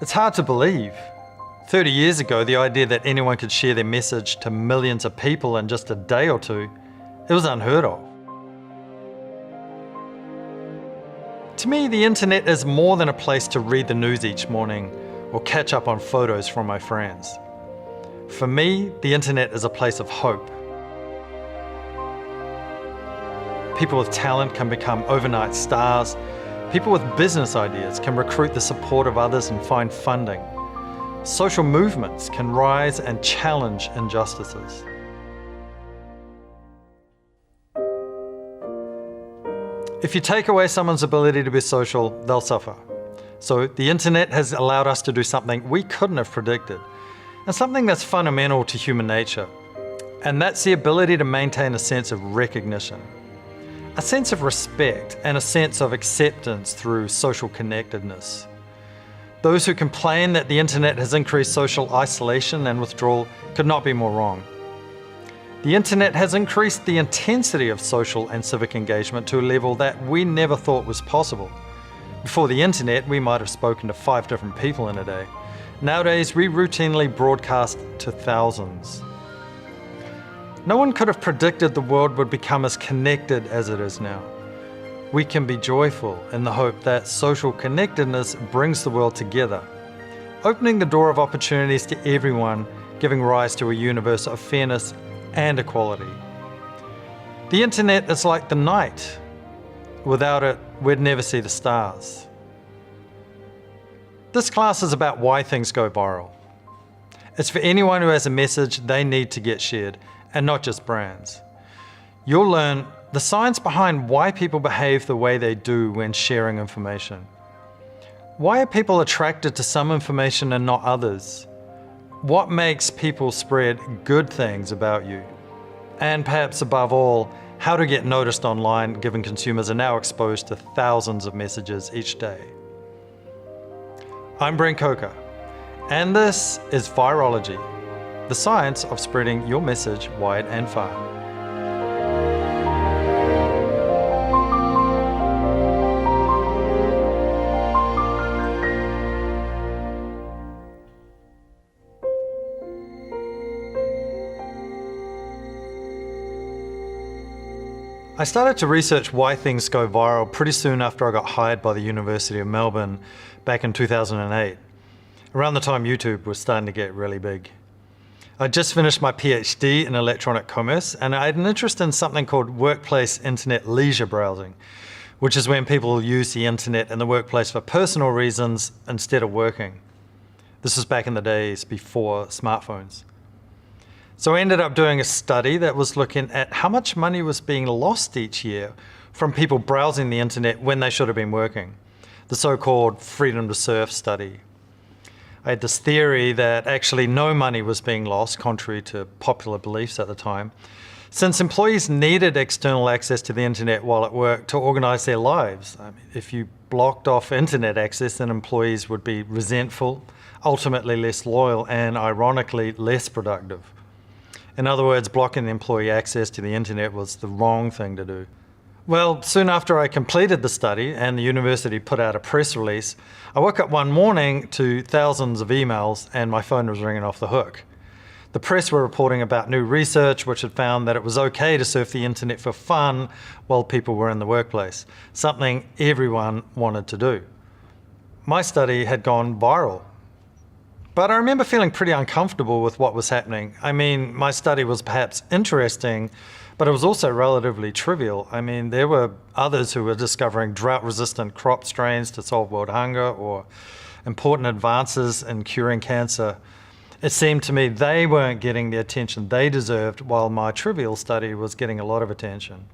It's hard to believe. 30 years ago, the idea that anyone could share their message to millions of people in just a day or two, it was unheard of. To me, the internet is more than a place to read the news each morning or catch up on photos from my friends. For me, the internet is a place of hope. People with talent can become overnight stars. People with business ideas can recruit the support of others and find funding. Social movements can rise and challenge injustices. If you take away someone's ability to be social, they'll suffer. So the internet has allowed us to do something we couldn't have predicted, and something that's fundamental to human nature. And that's the ability to maintain a sense of recognition, a sense of respect, and a sense of acceptance through social connectedness. Those who complain that the internet has increased social isolation and withdrawal could not be more wrong. The internet has increased the intensity of social and civic engagement to a level that we never thought was possible. Before the internet, we might have spoken to 5 different people in a day. Nowadays, we routinely broadcast to thousands. No one could have predicted the world would become as connected as it is now. We can be joyful in the hope that social connectedness brings the world together, opening the door of opportunities to everyone, giving rise to a universe of fairness and equality. The internet is like the night. Without it, we'd never see the stars. This class is about why things go viral. It's for anyone who has a message they need to get shared, and not just brands. You'll learn the science behind why people behave the way they do when sharing information. Why are people attracted to some information and not others? What makes people spread good things about you? And perhaps above all, how to get noticed online, given consumers are now exposed to thousands of messages each day. I'm Brent Coker, and this is Virology, the science of spreading your message wide and far. I started to research why things go viral pretty soon after I got hired by the University of Melbourne back in 2008, around the time YouTube was starting to get really big. I'd just finished my PhD in electronic commerce, and I had an interest in something called workplace internet leisure browsing, which is when people use the internet in the workplace for personal reasons instead of working. This was back in the days before smartphones. So I ended up doing a study that was looking at how much money was being lost each year from people browsing the internet when they should have been working, the so-called freedom to surf study. I had this theory that actually no money was being lost, contrary to popular beliefs at the time, since employees needed external access to the internet while at work to organize their lives. I mean, if you blocked off internet access, then employees would be resentful, ultimately less loyal, and ironically less productive. In other words, blocking the employee access to the internet was the wrong thing to do. Well, soon after I completed the study and the university put out a press release, I woke up one morning to thousands of emails and my phone was ringing off the hook. The press were reporting about new research which had found that it was okay to surf the internet for fun while people were in the workplace, something everyone wanted to do. My study had gone viral. But I remember feeling pretty uncomfortable with what was happening. I mean, my study was perhaps interesting, but it was also relatively trivial. I mean, there were others who were discovering drought-resistant crop strains to solve world hunger or important advances in curing cancer. It seemed to me they weren't getting the attention they deserved, while my trivial study was getting a lot of attention.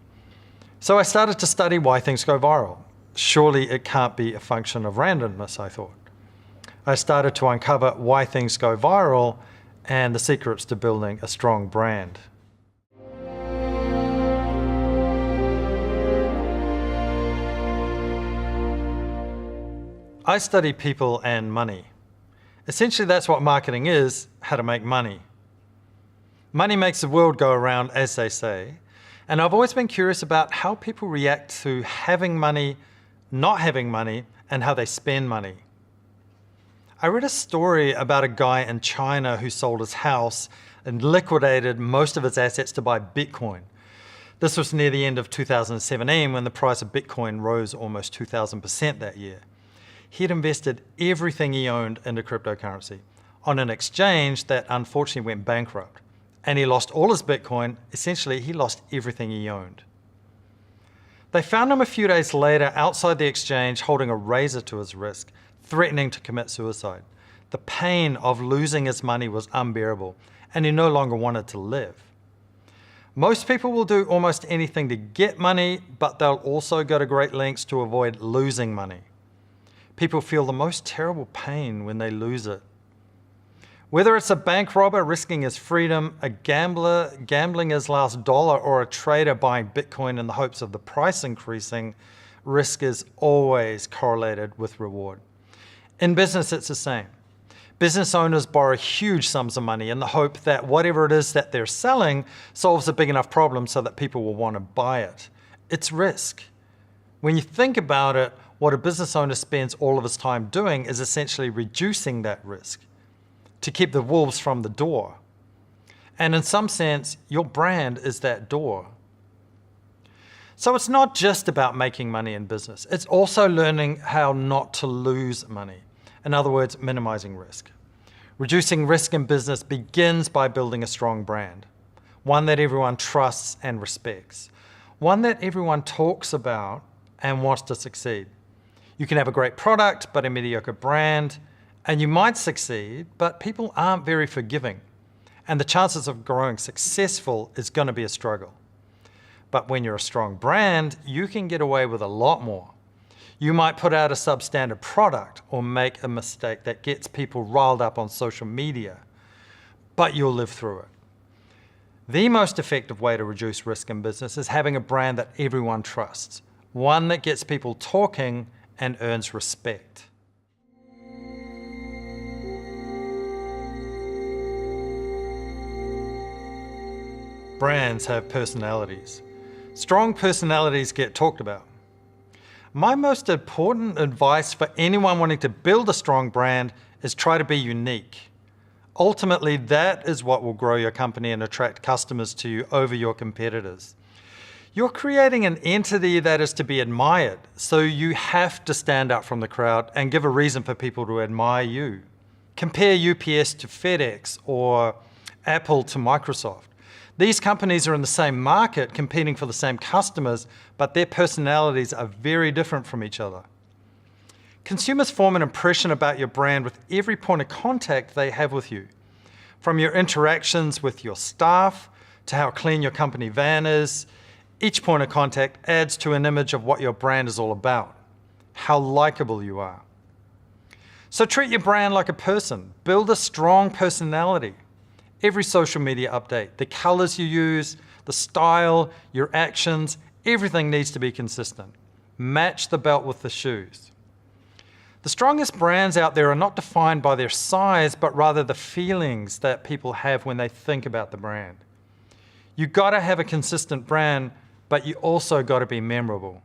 So I started to study why things go viral. Surely it can't be a function of randomness, I thought. I started to uncover why things go viral and the secrets to building a strong brand. I study people and money. Essentially, that's what marketing is, how to make money. Money makes the world go around, as they say, and I've always been curious about how people react to having money, not having money, and how they spend money. I read a story about a guy in China who sold his house and liquidated most of his assets to buy Bitcoin. This was near the end of 2017 when the price of Bitcoin rose almost 2,000% that year. He had invested everything he owned into cryptocurrency on an exchange that unfortunately went bankrupt. And he lost all his Bitcoin. Essentially, he lost everything he owned. They found him a few days later outside the exchange holding a razor to his wrist, threatening to commit suicide. The pain of losing his money was unbearable, and he no longer wanted to live. Most people will do almost anything to get money, but they'll also go to great lengths to avoid losing money. People feel the most terrible pain when they lose it. Whether it's a bank robber risking his freedom, a gambler gambling his last dollar, or a trader buying Bitcoin in the hopes of the price increasing, risk is always correlated with reward. In business, it's the same. Business owners borrow huge sums of money in the hope that whatever it is that they're selling solves a big enough problem so that people will want to buy it. It's risk. When you think about it, what a business owner spends all of his time doing is essentially reducing that risk to keep the wolves from the door. And in some sense, your brand is that door. So it's not just about making money in business. It's also learning how not to lose money. In other words, minimizing risk. Reducing risk in business begins by building a strong brand, one that everyone trusts and respects, one that everyone talks about and wants to succeed. You can have a great product, but a mediocre brand, and you might succeed, but people aren't very forgiving, and the chances of growing successful is going to be a struggle. But when you're a strong brand, you can get away with a lot more. You might put out a substandard product or make a mistake that gets people riled up on social media, but you'll live through it. The most effective way to reduce risk in business is having a brand that everyone trusts, one that gets people talking and earns respect. Brands have personalities. Strong personalities get talked about. My most important advice for anyone wanting to build a strong brand is try to be unique. Ultimately, that is what will grow your company and attract customers to you over your competitors. You're creating an entity that is to be admired, so you have to stand out from the crowd and give a reason for people to admire you. Compare UPS to FedEx or Apple to Microsoft. These companies are in the same market competing for the same customers, but their personalities are very different from each other. Consumers form an impression about your brand with every point of contact they have with you. From your interactions with your staff to how clean your company van is, each point of contact adds to an image of what your brand is all about, how likable you are. So treat your brand like a person. Build a strong personality. Every social media update, the colors you use, the style, your actions, everything needs to be consistent. Match the belt with the shoes. The strongest brands out there are not defined by their size, but rather the feelings that people have when they think about the brand. You've got to have a consistent brand, but you also got to be memorable.